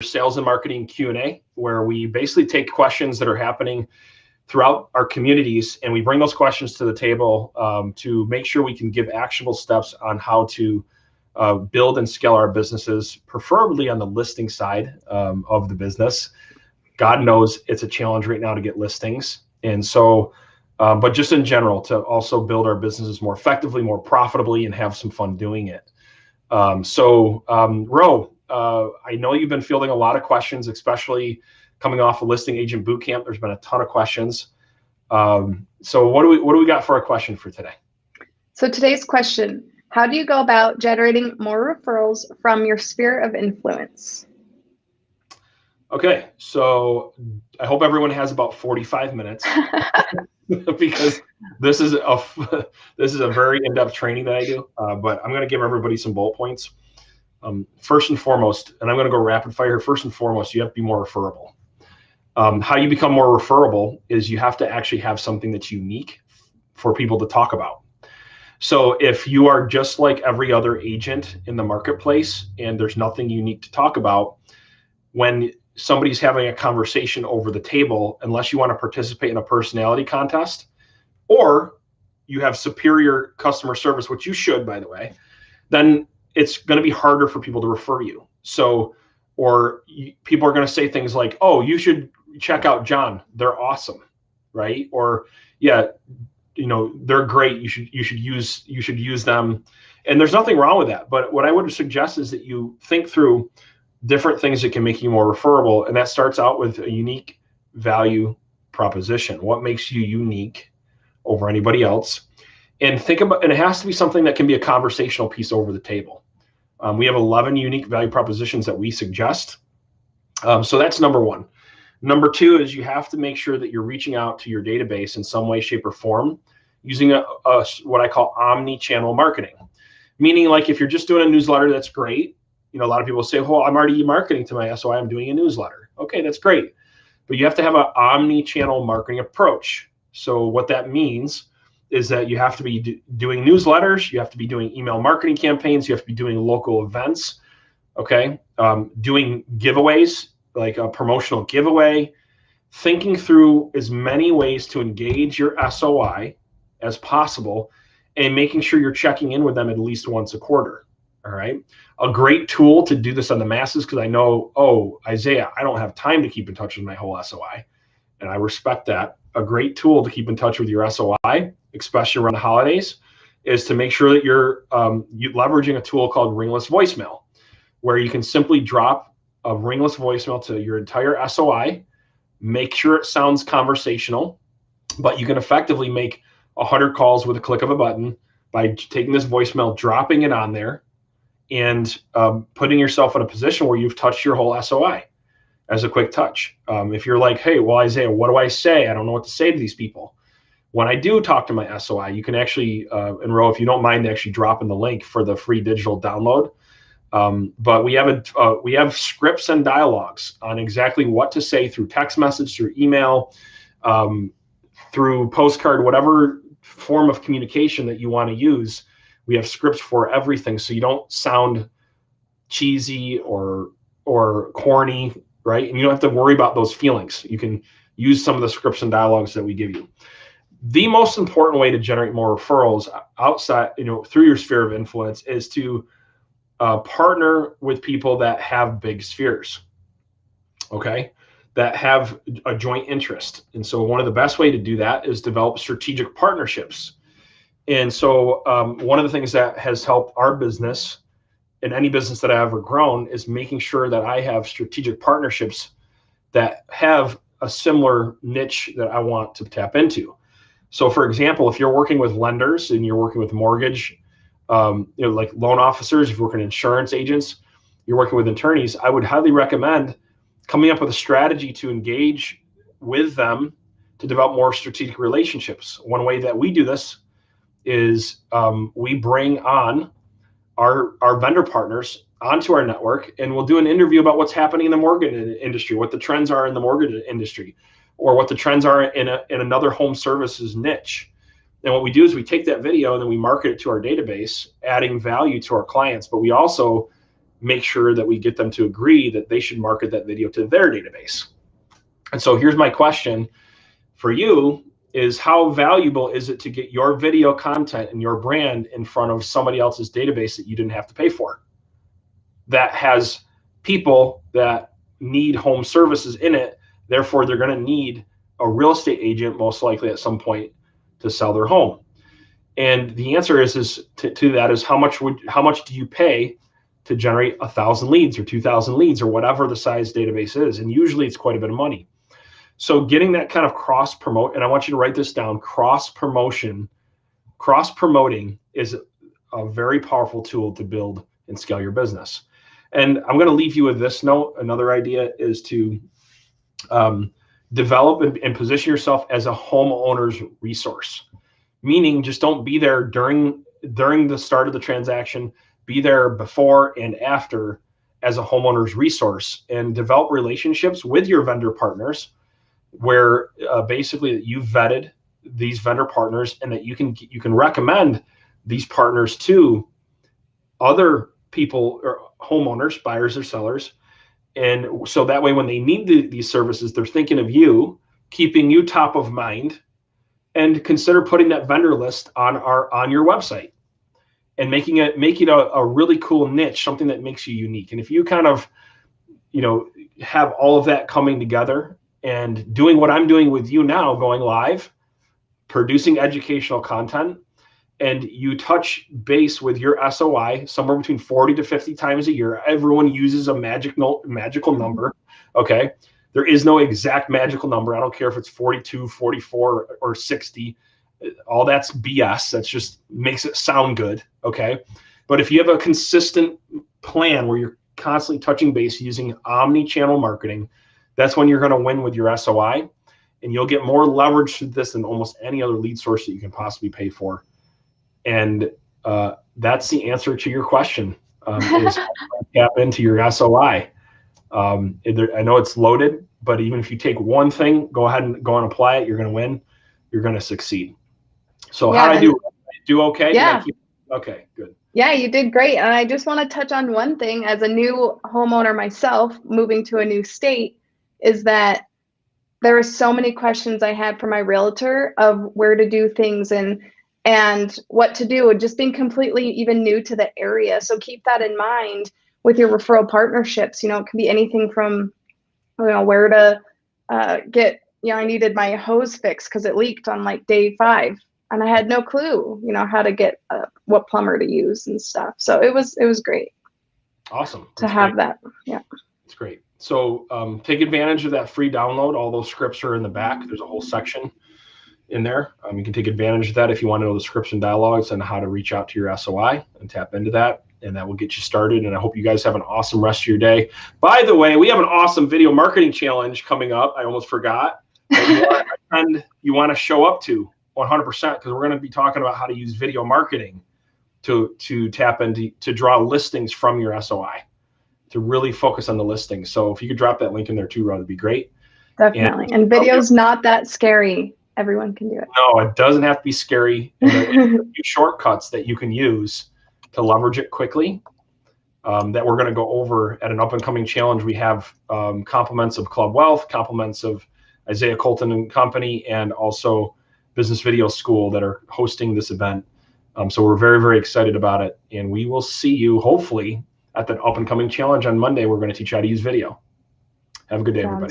sales and marketing Q&A, where we basically take questions that are happening throughout our communities, and we bring those questions to the table to make sure we can give actionable steps on how to build and scale our businesses, preferably on the listing side of the business. God knows it's a challenge right now to get listings. And so, but just in general, to also build our businesses more effectively, more profitably, and have some fun doing it. Ro, I know you've been fielding a lot of questions, especially coming off a listing agent bootcamp. There's been a ton of questions. So what do we got for a question for today? So today's question, how do you go about generating more referrals from your sphere of influence? Okay, so I hope everyone has about 45 minutes because this is a very in-depth training that I do, but I'm going to give everybody some bullet points. First and foremost, and I'm going to go rapid fire. First and foremost, you have to be more referable. How you become more referable is you have to actually have something that's unique for people to talk about. So if you are just like every other agent in the marketplace and there's nothing unique to talk about, when somebody's having a conversation over the table, unless you want to participate in a personality contest, or you have superior customer service, which you should, by the way, then it's going to be harder for people to refer you. So, people are going to say things like, oh, you should check out John. They're awesome, right? Or, yeah, they're great. You should use them. And there's nothing wrong with that. But what I would suggest is that you think through different things that can make you more referable. And that starts out with a unique value proposition. What makes you unique over anybody else? And and it has to be something that can be a conversational piece over the table. We have 11 unique value propositions that we suggest. So that's number one. Number two is you have to make sure that you're reaching out to your database in some way, shape, or form using what I call omni-channel marketing. Meaning, like, if you're just doing a newsletter, that's great. A lot of people say, well, I'm already marketing to my SOI. I'm doing a newsletter. Okay, that's great. But you have to have an omni-channel marketing approach. So what that means is that you have to be doing newsletters. You have to be doing email marketing campaigns. You have to be doing local events. Okay, doing giveaways, like a promotional giveaway, thinking through as many ways to engage your SOI as possible, and making sure you're checking in with them at least once a quarter. All right. A great tool to do this on the masses, because I know, oh, Isaiah, I don't have time to keep in touch with my whole SOI. And I respect that. A great tool to keep in touch with your SOI, especially around the holidays, is to make sure that you're leveraging a tool called ringless voicemail, where you can simply drop a ringless voicemail to your entire SOI, make sure it sounds conversational, but you can effectively make 100 calls with a click of a button by taking this voicemail, dropping it on there, and putting yourself in a position where you've touched your whole SOI as a quick touch. If you're like, hey, well, Isaiah, what do I say? I don't know what to say to these people. When I do talk to my SOI, you can actually, enroll, if you don't mind, actually dropping the link for the free digital download. But we have scripts and dialogues on exactly what to say through text message, through email, through postcard, whatever form of communication that you want to use. We have scripts for everything, so you don't sound cheesy or corny, right? And you don't have to worry about those feelings. You can use some of the scripts and dialogues that we give you. The most important way to generate more referrals outside, through your sphere of influence, is to partner with people that have big spheres, okay, that have a joint interest. And so one of the best way to do that is develop strategic partnerships. And so one of the things that has helped our business, and any business that I've ever grown, is making sure that I have strategic partnerships that have a similar niche that I want to tap into. So for example, if you're working with lenders and you're working with mortgage, like loan officers, if you're working with insurance agents, you're working with attorneys, I would highly recommend coming up with a strategy to engage with them to develop more strategic relationships. One way that we do this is we bring on our vendor partners onto our network, and we'll do an interview about what's happening in the mortgage industry, what the trends are in the mortgage industry, or what the trends are in another home services niche. And what we do is we take that video and then we market it to our database, adding value to our clients. But we also make sure that we get them to agree that they should market that video to their database. And so here's my question for you is, how valuable is it to get your video content and your brand in front of somebody else's database that you didn't have to pay for, that has people that need home services in it? Therefore, they're going to need a real estate agent most likely at some point to sell their home. And the answer is to that is, how much do you pay to generate 1,000 leads or 2,000 leads or whatever the size database is? And usually it's quite a bit of money. So getting that kind of cross promote, and I want you to write this down, cross promoting is a very powerful tool to build and scale your business. And I'm going to leave you with this note. Another idea is to develop and position yourself as a homeowner's resource. Meaning, just don't be there during the start of the transaction. Be there before and after as a homeowner's resource, and develop relationships with your vendor partners where basically you've vetted these vendor partners, and that you can recommend these partners to other people or homeowners, buyers or sellers. And so that way, when they need these services, they're thinking of you, keeping you top of mind. And consider putting that vendor list on your website and making it a really cool niche, something that makes you unique. And if you kind of, have all of that coming together and doing what I'm doing with you now, going live, producing educational content, and you touch base with your SOI somewhere between 40 to 50 times a year. Everyone uses a magical number. Okay. There is no exact magical number. I don't care if it's 42, 44, or 60. All that's BS. That's just makes it sound good. Okay. But if you have a consistent plan where you're constantly touching base using omni-channel marketing, that's when you're going to win with your SOI, and you'll get more leverage through this than almost any other lead source that you can possibly pay for. And that's the answer to your question, is tap into your SOI. I know it's loaded, but even if you take one thing, go ahead and apply it, you're going to win. You're going to succeed. So how did I do? Do okay? Yeah. Okay, good. Yeah, you did great. And I just want to touch on one thing as a new homeowner myself, moving to a new state, is that there were so many questions I had for my realtor of where to do things and what to do, and just being completely even new to the area. So keep that in mind with your referral partnerships. It can be anything from, where to get, I needed my hose fixed because it leaked on like day 5, and I had no clue, how to get what plumber to use and stuff. So it was great. Awesome. To have that. Yeah. It's great. So take advantage of that free download. All those scripts are in the back. There's a whole section in there. You can take advantage of that if you want to know the scripts and dialogues and how to reach out to your SOI and tap into that. And that will get you started. And I hope you guys have an awesome rest of your day. By the way, we have an awesome video marketing challenge coming up. I almost forgot. And you want to show up to 100%, because we're going to be talking about how to use video marketing to tap into, to draw listings from your SOI, to really focus on the listings. So if you could drop that link in there too, Rod, it'd be great. Definitely. And video's not that scary. Everyone can do it. No, it doesn't have to be scary. And there are a few shortcuts that you can use to leverage it quickly, that we're going to go over at an up and coming challenge. We have compliments of Club Wealth, compliments of Isaiah Colton and Company, and also Business Video School that are hosting this event. So we're very, very excited about it. And we will see you hopefully at that up and coming challenge on Monday. We're going to teach you how to use video. Have a good day, everybody.